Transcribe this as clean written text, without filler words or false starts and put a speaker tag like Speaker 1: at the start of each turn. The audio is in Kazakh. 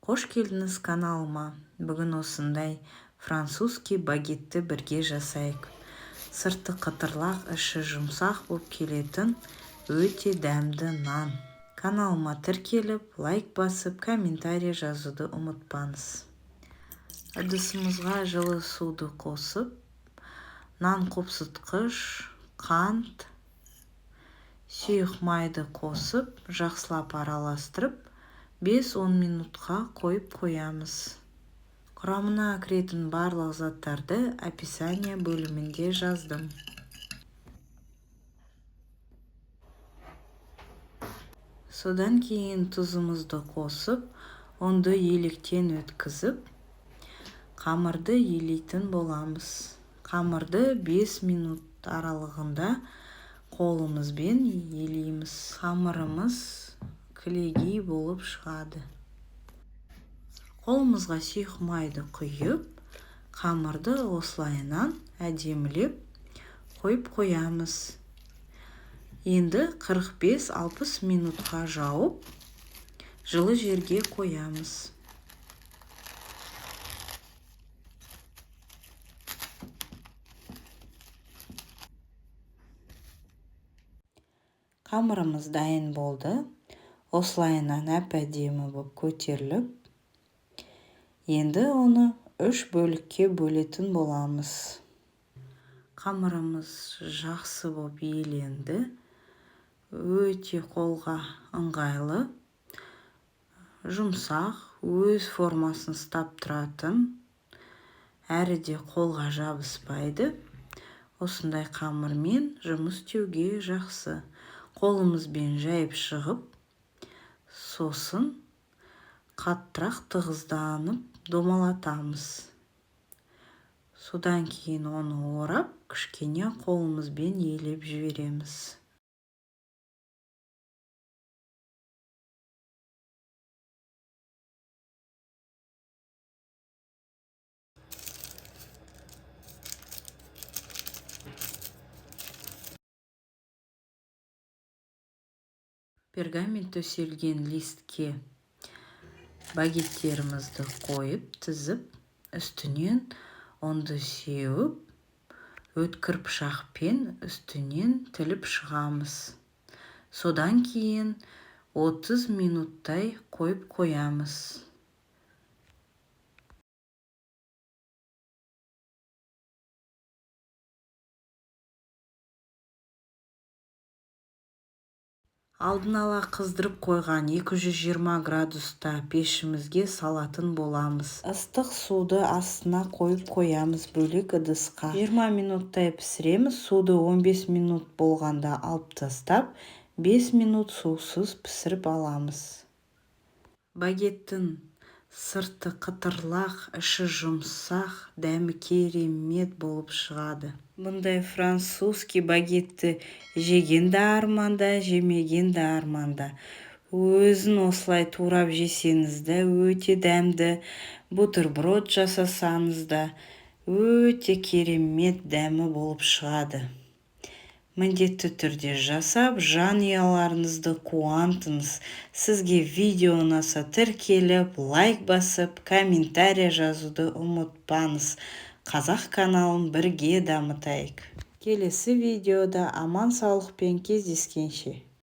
Speaker 1: Қош келдіңіз каналыма. Бүгін осындай французский багетті бірге жасайық. Сырты қытырлақ, іші жұмсақ болып келетін өте дәмді нан. Каналыма тіркеліп, лайк басып, комментарий жазуды ұмытпаңыз. Ыдысымызға жылы суды қосып, нан қопсытқыш, қант, сұйық майды қосып, жақсылап араластырып, 5-10 минутқа қойып қоямыз. Құрамына кіретін барлық заттарды описание бөлімінде жаздым. Содан кейін тұзымызды қосып, онды електен өткізіп, қамырды елейтін боламыз. Қамырды 5 минут аралығында қолымызбен елейміз. Қамырымыз кілегей болып шығады. Қолымызға сұйық майды құйып, қамырды осылайынан әдемілеп қойып қоямыз. Енді 45-60 минутқа жауып, жылы жерге қоямыз. Қамырымыз дайын болды. Осылайынан әп-әдемі болып көтеріліп, енді оны 3 бөлікке бөлетін боламыз. Қамырымыз жақсы болып иленді. Өте қолға ыңғайлы, жұмсақ, өз формасын ұстап тұратын, әрі де қолға жабыспайды. Осындай қамырмен жұмыс істеуге жақсы. Қолымызбен жайып шығып, сосын қаттырақ тығызданып домалатамыз. Содан кейін оны орап, кішкене қолымызбен елеп жібереміз. Пергамент төселген листке багеттерімізді қойып, тізіп, үстінен онды сеуіп, өткір пышақпен үстінен тіліп шығамыз. Содан кейін 30 минуттай қойып қоямыз. Алдын ала қыздырып қойған 220 градуста пешімізге салатын боламыз. Ыстық суды астына қойып қоямыз бөлек ыдысқа. 20 минуттай пісіреміз. Суды 15 минут болғанда алып тастап, 5 минут сусыз пісіріп аламыз. Багеттің сырты қытырлақ, іші жұмсақ, дәмі керемет болып шығады. Бұндай французский багетті жеген де арманда, жемеген де арманда. Өзін осылай турап жесеңіз де өте дәмді, бутерброд жасасаңыз да өте керемет дәмі болып шығады. Міндетті түрде жасап, жанұяларыңызды қуантыңыз. Сізге видео ұнаса тіркеліп, лайк басып, комментарий жазуды ұмытпаңыз. Қазақ каналын бірге дамытайық. Келесі видеода аман саулықпен кездескенше.